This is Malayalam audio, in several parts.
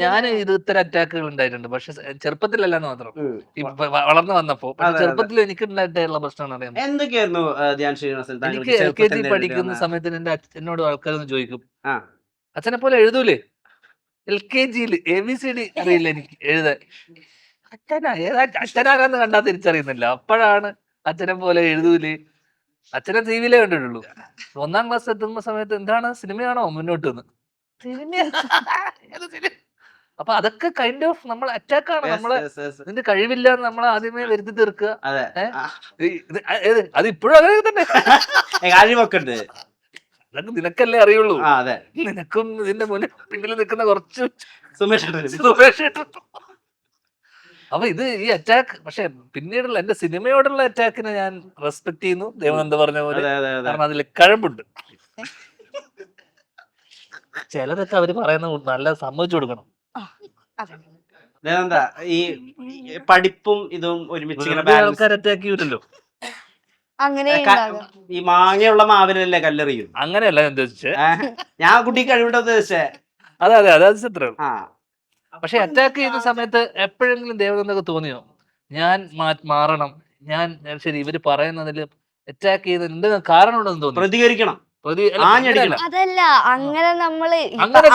ഞാൻ ഇത് ഇത്തരം അറ്റാക്കുകൾ ഉണ്ടായിട്ടുണ്ട്, പക്ഷെ ചെറുപ്പത്തിലല്ലെന്ന് മാത്രം. വളർന്നു വന്നപ്പോ. പക്ഷെ ചെറുപ്പത്തിൽ എനിക്ക് ഉണ്ടായിട്ടുള്ള പ്രശ്നമാണ് അറിയാം. എന്തൊക്കെയായിരുന്നു ധ്യാൻ ശ്രീനിവാസൻ എനിക്ക് LKG പഠിക്കുന്ന സമയത്ത് എന്നോട് ആൾക്കാരൊന്ന് ചോദിക്കും, അച്ഛനെ പോലെ എഴുതൂലേ? LKG ABCD അറിയില്ല എനിക്ക് എഴുതാൻ. അച്ഛനാരാന്ന് കണ്ടാ തിരിച്ചറിയുന്നില്ല. അപ്പോഴാണ് അച്ഛനെ പോലെ എഴുതൂലേ, അച്ഛനെ ടിവിയിലേ കണ്ടിട്ടുള്ളൂ. 1ാം ക്ലാസ് എത്തുന്ന സമയത്ത് എന്താണ് സിനിമയാണോ മുന്നോട്ട് നിന്ന്, അപ്പൊ അതൊക്കെ കൈൻഡ് ഓഫ് നമ്മൾ അറ്റാക്കാണ്. നമ്മളെ നിന്റെ കഴിവില്ല എന്ന് നമ്മളെ ആദ്യമേ വരുത്തി തീർക്കുക. അത് ഇപ്പോഴും അങ്ങനെ തന്നെ. അതൊക്കെ നിനക്കല്ലേ അറിയുള്ളൂ. നിനക്കും ഇതിന്റെ മുന്നിൽ പിന്നിൽ നിൽക്കുന്ന കുറച്ച് സുമേഷ്. അപ്പൊ ഇത് ഈ അറ്റാക്ക്, പക്ഷെ പിന്നീടുള്ള എന്റെ സിനിമയോടുള്ള അറ്റാക്കിനെ ഞാൻ റെസ്പെക്ട് ചെയ്യുന്നു, ദേവനന്ദ പറഞ്ഞ പോലെ. കാരണം അതിൽ കഴമ്പുണ്ട്. ചിലതൊക്കെ അവര് പറയുന്ന നല്ല സമ്മതിച്ചു കൊടുക്കണം. ഈ പഠിപ്പും ഇതും ഒരുമിച്ച് ആൾക്കാർ അറ്റാക്ക് ചെയ്യൂലല്ലോ. ഈ മാങ്ങയുള്ള മാവിലല്ലേ കല്ലെറിയും, അങ്ങനെയല്ല ഞാൻ ഉദ്ദേശിച്ചേ. ഞാൻ കുട്ടി കഴിവുണ്ടോ ഉദ്ദേശിച്ചേ. അതെ അത് ചിത്രം. പക്ഷെ അറ്റാക്ക് ചെയ്യുന്ന സമയത്ത് എപ്പോഴെങ്കിലും ദേവനന്ദക്ക് തോന്നിയോ ഞാൻ മാറണം, ഞാൻ ശരി ഇവര് പറയുന്നതിൽ അറ്റാക്ക് ചെയ്യുന്ന എന്തെങ്കിലും കാരണം ഉണ്ടെന്ന് തോന്നി, പ്രതികരിക്കണം? അതല്ല, അങ്ങനെ നമ്മള്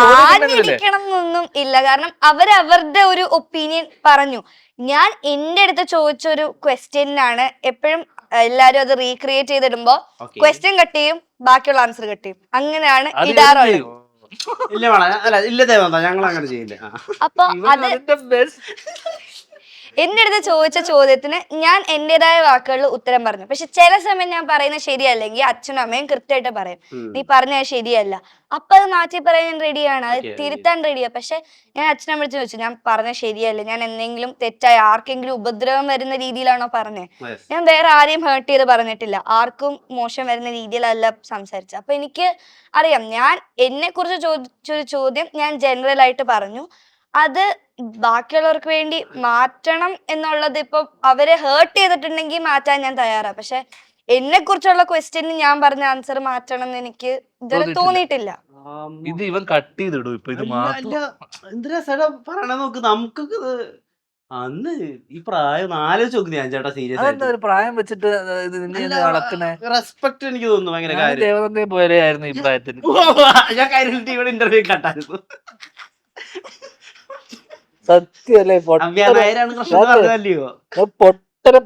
ആഞ്ഞടിക്കണം എന്നൊന്നും ഇല്ല. കാരണം അവരവരുടെ ഒരു ഒപ്പീനിയൻ പറഞ്ഞു. ഞാൻ എന്റെ അടുത്ത് ചോദിച്ചൊരു ക്വസ്റ്റ്യനാണ് എപ്പോഴും എല്ലാരും അത് റീക്രിയേറ്റ് ചെയ്തിടുമ്പോ ക്വസ്റ്റ്യൻ കട്ട് ചെയ്യും, ബാക്കിയുള്ള ആൻസർ കട്ട് ചെയ്യും. അങ്ങനെയാണ് ഇടാറുള്ളത്. അപ്പൊ അത് എന്റെ അടുത്ത് ചോദിച്ച ചോദ്യത്തിന് ഞാൻ എന്റേതായ വാക്കുകളിൽ ഉത്തരം പറഞ്ഞു. പക്ഷെ ചില സമയം ഞാൻ പറയുന്നത് ശരിയല്ലെങ്കിൽ അച്ഛനും അമ്മയും കൃത്യമായിട്ട് പറയും, നീ പറഞ്ഞത് ശരിയല്ല. അപ്പൊ അത് മാറ്റി പറയാൻ ഞാൻ റെഡിയാണ്, അത് തിരുത്താൻ റെഡിയാ. പക്ഷെ ഞാൻ അച്ഛനെ വിളിച്ച് ചോദിച്ചു, ഞാൻ പറഞ്ഞത് ശരിയല്ല, ഞാൻ എന്തെങ്കിലും തെറ്റായ ആർക്കെങ്കിലും ഉപദ്രവം വരുന്ന രീതിയിലാണോ പറഞ്ഞത്? ഞാൻ വേറെ ആരെയും ഹേർട്ട് ചെയ്ത് പറഞ്ഞിട്ടില്ല, ആർക്കും മോശം വരുന്ന രീതിയിലല്ല സംസാരിച്ചത്. അപ്പൊ എനിക്ക് അറിയാം, ഞാൻ എന്നെ കുറിച്ച് ചോദിച്ചൊരു ചോദ്യം ഞാൻ ജനറൽ ആയിട്ട് പറഞ്ഞു. അത് ബാക്കിയുള്ളവർക്ക് വേണ്ടി മാറ്റണം എന്നുള്ളത് ഇപ്പൊ അവരെ ഹേർട്ട് ചെയ്തിട്ടുണ്ടെങ്കിൽ മാറ്റാൻ ഞാൻ തയ്യാറാ. പക്ഷെ എന്നെ കുറിച്ചുള്ള ക്വസ്റ്റ്യന് ഞാൻ പറഞ്ഞ ആൻസർ മാറ്റണം എന്ന് എനിക്ക് ഇതുവരെ തോന്നിയിട്ടില്ല. ഇത് ഇവൻ കട്ട് ചെയ്തിടും. ഇപ്പൊ ഇത് പറയണ നോക്ക്, നമുക്കൊക്കെ അന്ന് ഈ പ്രായം ആലോചിച്ച് നോക്ക് ഞാൻ ചേട്ടാ. സീരിയസ് പ്രായം വെച്ചിട്ട് റെസ്പെക്ട് എനിക്ക് തോന്നുന്നു ഭയങ്കര കാര്യം. ദേവനന്ദയെ പോലെ ആയിരുന്നു ഈ പ്രായത്തിൽ. ഞാൻ കൈരളി ഇവിടെ ഇന്റർവ്യൂ കണ്ടായിരുന്നു. സത്യല്ലേ, പൊട്ടനെ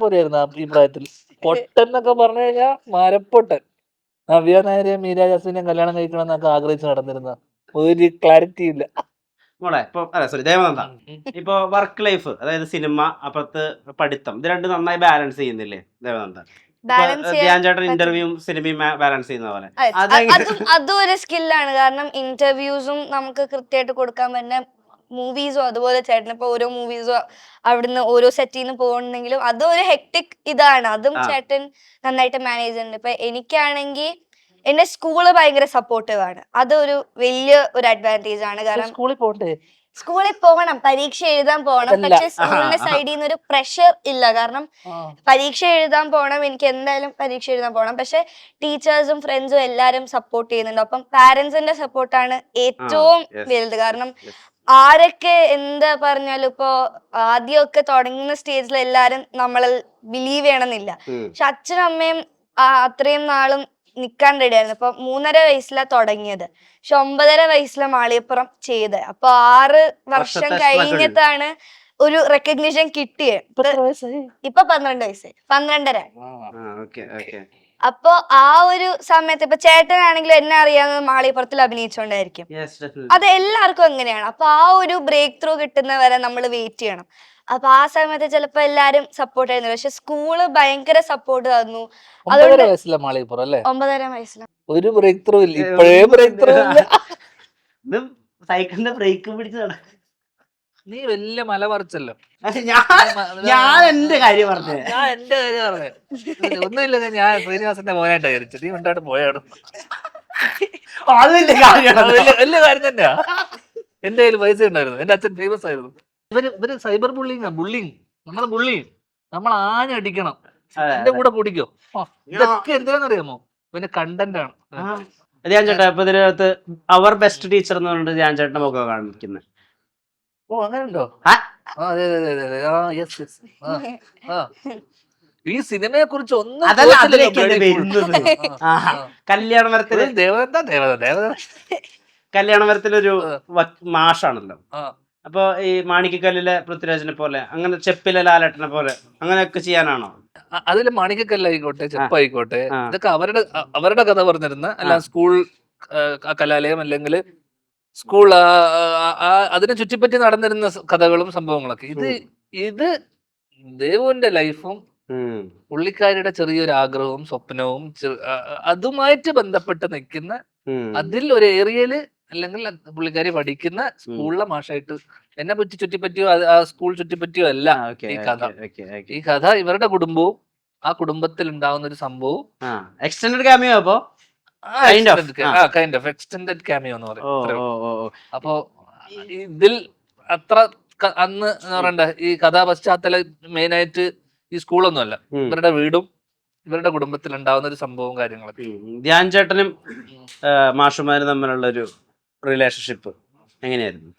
പോലെയായിരുന്നു ഈ പ്രായത്തിൽ. പൊട്ടൻ എന്നൊക്കെ പറഞ്ഞു കഴിഞ്ഞാൽ മരപ്പൊട്ടൻ. നവ്യ നായരെ മീര ജാസ്മിനെയും കല്യാണം കഴിക്കണം എന്നൊക്കെ ആഗ്രഹിച്ച് നടന്നിരുന്ന ഒരു ക്ലാരിറ്റി ഇല്ല. ദേവനന്ദ ഇപ്പൊ വർക്ക് ലൈഫ്, അതായത് സിനിമ അപ്പുറത്ത് പഠിത്തം, ഇത് രണ്ടും നന്നായി ബാലൻസ് ചെയ്യുന്നില്ലേ ദേവനന്ദ? ധ്യാൻ ചേട്ടൻ ഇന്റർവ്യൂവും സിനിമയും ബാലൻസ് ചെയ്യുന്ന പോലെ അതും ഒരു സ്കില്ലാണ്. കാരണം ഇന്റർവ്യൂസും നമുക്ക് കൃത്യമായിട്ട് കൊടുക്കാൻ പറ്റുന്ന മൂവീസോ, അതുപോലെ ചേട്ടൻ ഇപ്പൊ ഓരോ മൂവീസോ അവിടുന്ന് ഓരോ സെറ്റിൽ നിന്ന് പോകണമെങ്കിലും അതും ഒരു ഹെക്ടിക് ഇതാണ്. അതും ചേട്ടൻ നന്നായിട്ട് മാനേജ് ചെയ്യുന്നുണ്ട്. ഇപ്പൊ എനിക്കാണെങ്കിൽ എന്റെ സ്കൂള് ഭയങ്കര സപ്പോർട്ടീവ് ആണ്. അതൊരു വലിയ ഒരു അഡ്വാൻറ്റേജ് ആണ്. കാരണം സ്കൂളിൽ പോകണം, പരീക്ഷ എഴുതാൻ പോകണം. പക്ഷെ സ്കൂളിന്റെ സൈഡിൽ നിന്ന് ഒരു പ്രഷർ ഇല്ല. കാരണം പരീക്ഷ എഴുതാൻ പോകണം, എനിക്ക് എന്തായാലും പരീക്ഷ എഴുതാൻ പോകണം. പക്ഷെ ടീച്ചേഴ്സും ഫ്രണ്ട്സും എല്ലാരും സപ്പോർട്ട് ചെയ്യുന്നുണ്ട്. അപ്പം പാരന്റ്സിന്റെ സപ്പോർട്ടാണ് ഏറ്റവും വലുത്. കാരണം ആരൊക്കെ എന്താ പറഞ്ഞാലും ഇപ്പൊ ആദ്യമൊക്കെ തുടങ്ങുന്ന സ്റ്റേജിൽ എല്ലാരും നമ്മളെ ബിലീവ് ചെയ്യണമെന്നില്ല. പക്ഷെ അച്ഛനും അമ്മയും അത്രയും നാളും നിക്കാൻ റെഡിയായിരുന്നു. ഇപ്പൊ 3.5 വയസ്സിലാണ് തുടങ്ങിയത്, പക്ഷെ 9.5 വയസ്സിലെ മാളികപ്പുറം ചെയ്ത്. അപ്പൊ 6 വർഷം കഴിഞ്ഞിട്ടാണ് ഒരു റെക്കഗ്നിഷൻ കിട്ടിയത്. ഇപ്പൊ 12 വയസ്സായി, 12.5. അപ്പൊ ആ ഒരു സമയത്ത് ഇപ്പൊ ചേട്ടനാണെങ്കിലും എന്നെ അറിയാവുന്ന മാളികപ്പുറത്തിൽ അഭിനയിച്ചോണ്ടായിരിക്കും. അത് എല്ലാവർക്കും എങ്ങനെയാണ്. അപ്പൊ ആ ഒരു ബ്രേക്ക് ത്രൂ കിട്ടുന്നവരെ നമ്മൾ വെയിറ്റ് ചെയ്യണം. അപ്പൊ ആ സമയത്ത് ചിലപ്പോ എല്ലാരും സപ്പോർട്ട് ചെയ്യുന്നു. പക്ഷെ സ്കൂള് ഭയങ്കര സപ്പോർട്ട് തന്നു. 9.5 വയസ്സിലെ മാളികപ്പുറം അല്ലേ? 9.5 വയസ്സിലാണ്. ഒരു ബ്രേക്ക് ത്രൂ ഇല്ല, ഇപ്പോഴേ ബ്രേക്ക് ത്രൂ ഇല്ല. സൈക്കിളിന്റെ ബ്രേക്ക് പിടിച്ച് നട. നീ വലിയ മല പറിച്ചല്ലോ. ഞാൻ എന്റെ കാര്യം പറഞ്ഞേ. ഒന്നുമില്ല, ഞാൻ ശ്രീനിവാസന്റെ മോനായിട്ടാ വിചാരിച്ചു. നീ കൊണ്ടായിട്ട് പോയാണ്. വലിയ കാര്യം തന്നെയാ. എന്റെ കയ്യിൽ പൈസ ഉണ്ടായിരുന്നു, എന്റെ അച്ഛൻ ഫേമസ് ആയിരുന്നു. ഇവര് സൈബർ ബുള്ളിങ്, നമ്മളെ ബുള്ളിങ് നമ്മൾ ആഞ്ഞടിക്കണം. എന്റെ കൂടെ കൂടിക്കോ. ഇതൊക്കെ എന്താണെന്നറിയാമോ? പിന്നെ കണ്ടന്റ് ആണ്. ധ്യാൻ ചേട്ടാ ഇപ്പൊ ഇതിനകത്ത് അവർ ബെസ്റ്റ് ടീച്ചർ എന്ന് പറഞ്ഞിട്ട് ധ്യാൻ ചേട്ടന്റെ മുഖം കാണിക്കുന്നത്. ഓ അങ്ങനെയുണ്ടോ? ആ. അതെ അതെ അതെ അതെ ആ യെസ് യെസ് ആ ഈ സിനിമയെ കുറിച്ച് ഒന്നും അതല്ല ചോദിച്ചില്ലല്ലോ അതിലേക്കല്ലേ bloody fool. വരുന്നത്. ആ, ആഹാ. ആ. കല്യാണ മരത്തില് ഒരു ദേവദത്ത ദേവദത്ത ദേവദത്ത കല്യാണ മരത്തിലൊരു ആ, മാഷാണല്ലോ. ആ. അപ്പൊ ഈ മാണിക്കക്കല്ലിലെ പൃഥ്വിരാജിനെ പോലെ അങ്ങനെ ചെപ്പിലെ ലാലേട്ടനെ പോലെ അങ്ങനെയൊക്കെ ചെയ്യാനാണോ? അതില് മാണിക്കക്കല്ലായിക്കോട്ടെ ആ ചെപ്പായിക്കോട്ടെ ആ ഇതൊക്കെ അവരുടെ കഥ പറഞ്ഞിരുന്ന ആ അല്ല സ്കൂൾ കലാലയം അല്ലെങ്കിൽ സ്കൂൾ അതിനെ ചുറ്റിപ്പറ്റി നടന്നിരുന്ന കഥകളും സംഭവങ്ങളൊക്കെ ഇത് ഉം, ഇത് ദേവുവിന്റെ ലൈഫും ഉം, പുള്ളിക്കാരിയുടെ ചെറിയൊരു ആഗ്രഹവും സ്വപ്നവും അതുമായിട്ട് ബന്ധപ്പെട്ട് നിൽക്കുന്ന ഉം, അതിൽ ഒരു ഏരിയയില് അല്ലെങ്കിൽ പുള്ളിക്കാരി പഠിക്കുന്ന ഉം. സ്കൂളിലെ മാഷായിട്ട് എന്നെ പറ്റി ചുറ്റിപ്പറ്റിയോ ആ സ്കൂൾ ചുറ്റിപ്പറ്റിയോ അല്ല ആ, ഓക്കേ, ഈ കഥ. Okay, okay, okay. ഈ കഥ ഇവരുടെ കുടുംബവും ആ കുടുംബത്തിൽ ഉണ്ടാവുന്ന ഒരു സംഭവവും ആ എക്സ്റ്റൻഡഡ് ക്യാമിയോ അപ്പൊ Kind of. Kind of extended cameo എന്ന് പറയും. ഓ അത്രേ ഓ ഉള്ളൂ. ഓ ഓ. അപ്പോ ഇതിൽ അത്ര അന്ന് എന്ന് പറയണ്ട ഈ കഥാ പശ്ചാത്തല മെയിനായിട്ട് ഈ സ്കൂളൊന്നും അല്ല ഉം, ഇവരുടെ വീടും ഇവരുടെ കുടുംബത്തിൽ ഉണ്ടാവുന്ന ഒരു സംഭവവും കാര്യങ്ങളൊക്കെ. ധ്യാൻ ചേട്ടനും മാഷുമാരും തമ്മിലുള്ള ഒരു റിലേഷൻഷിപ്പ് എങ്ങനെയായിരുന്നു?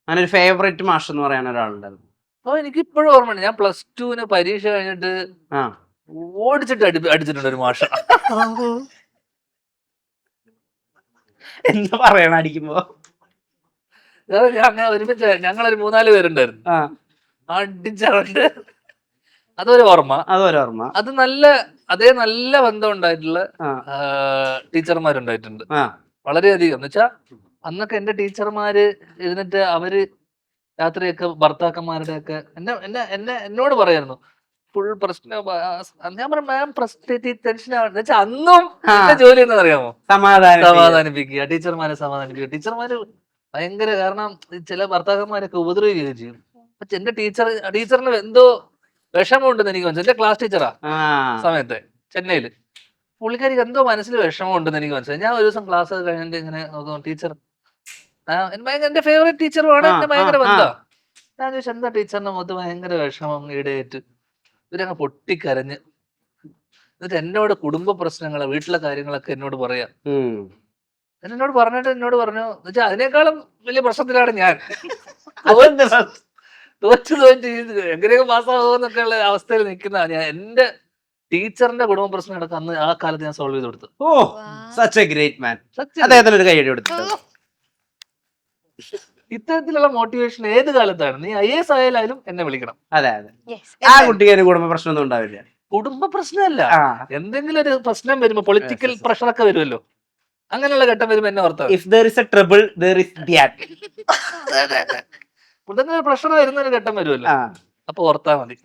അങ്ങനെ ഒരു ഫേവറേറ്റ് മാഷ് എന്ന് പറയാൻ ഒരാളുണ്ടായിരുന്നു. അപ്പൊ എനിക്ക് ഇപ്പോഴും ഓർമ്മയുണ്ട് ഞാൻ +2 പരീക്ഷ കഴിഞ്ഞിട്ട് ആ ഓടിച്ചിട്ട് അടിച്ചിട്ടുണ്ട് ഒരു മാഷ. എന്താ പറയണ അടിക്കുമ്പോ? ഞങ്ങൾ ഒരുമിച്ച് ഞങ്ങളൊരു 3-4 പേരുണ്ടായിരുന്നു. ആ അടിച്ചവണ്ട് അതൊരു ഓർമ്മ. അതൊരോർമ്മ. അത് നല്ല ബന്ധം ഉണ്ടായിട്ടുള്ള ആ ടീച്ചർമാരുണ്ടായിട്ടുണ്ട് ആ വളരെയധികം. എന്ന് വെച്ചാ അന്നൊക്കെ എന്റെ ടീച്ചർമാര് ഇരുന്നിട്ട് അവര് രാത്രിയൊക്കെ ഭർത്താക്കന്മാരുടെ ഒക്കെ എന്നോട് പറയായിരുന്നു ഫുൾ പ്രശ്നം. ഞാൻ പറഞ്ഞു മാം ടെൻഷൻ ആവണ്ട വെച്ചാൽ അന്നും എന്റെ ജോലി എന്താ അറിയാമോ? സമാധാനിപ്പിക്കുക, ടീച്ചർമാരെ സമാധാനിപ്പിക്കുക. ടീച്ചർമാര് ഭയങ്കര കാരണം ചില ഭർത്താക്കന്മാരൊക്കെ ഉപദ്രവിക്കുകയും ചെയ്യും. പക്ഷെ എന്റെ ടീച്ചറിന് എന്തോ വിഷമമുണ്ടെന്ന് എനിക്ക് മനസ്സിലായി. എന്റെ ക്ലാസ് ടീച്ചറാ സമയത്ത് ചെന്നൈയില്. പുള്ളിക്കാരിക്ക് എന്തോ മനസ്സിൽ വിഷമമുണ്ടെന്ന് എനിക്ക് മനസ്സിലായി. ഞാൻ ഒരു ദിവസം ക്ലാസ് കഴിഞ്ഞിട്ട് ഇങ്ങനെ നോക്കുന്നു ടീച്ചർ എന്റെ ഫേവറേറ്റ് ടീച്ചറുമാണ്, എന്റെ ഭയങ്കര ബന്ധമാണ്. ഞാൻ ചോദിച്ചു എന്താ ടീച്ചറിന്റെ മുഖത്ത് ഭയങ്കര വിഷമം ഈടെയായിട്ട്. ഇവരങ്ങ് പൊട്ടിക്കരഞ്ഞ് എന്നിട്ട് എന്നോട് കുടുംബ പ്രശ്നങ്ങള് വീട്ടിലെ കാര്യങ്ങളൊക്കെ എന്നോട് പറയാ. എന്നോട് പറഞ്ഞിട്ട് എന്നോട് പറഞ്ഞു എന്നുവെച്ചാൽ അതിനേക്കാളും വലിയ പ്രശ്നത്തിലാണ് ഞാൻ. തോറ്റ് എങ്ങനെയൊക്കെ പാസ്സാകുമെന്നൊക്കെ ഉള്ള അവസ്ഥയിൽ നിൽക്കുന്ന ഞാൻ. എന്റെ ടീച്ചറിന്റെ കുടുംബ പ്രശ്നം അടക്കം അന്ന് ആ കാലത്ത് ഞാൻ സോൾവ് ചെയ്ത് കൊടുത്തു. ഓ സച്ച് എ ഗ്രേറ്റ് മാൻ. അദ്ദേഹത്തിന് ഒരു കൈയടി കൊടുത്തു. ഇത്തരത്തിലുള്ള മോട്ടിവേഷൻ ഏത് കാലത്താണ്. നീ IAS ആയാലും എന്നെ വിളിക്കണം. അതെ അതെ. ആ കുട്ടിക്ക് കുടുംബ പ്രശ്നമൊന്നും ഉണ്ടാവില്ല. കുടുംബ പ്രശ്നമല്ല, എന്തെങ്കിലും ഒരു പ്രശ്നം വരുമ്പോ പൊളിറ്റിക്കൽ പ്രഷറൊക്കെ വരുമല്ലോ, അങ്ങനെയുള്ള ഘട്ടം വരുമ്പോ എന്നെ ഓർത്താ if there is a trouble there is Dhyan. Pressure വരുന്ന ഒരു ഘട്ടം വരുമല്ലോ, അപ്പൊ ഓർത്താ മതി.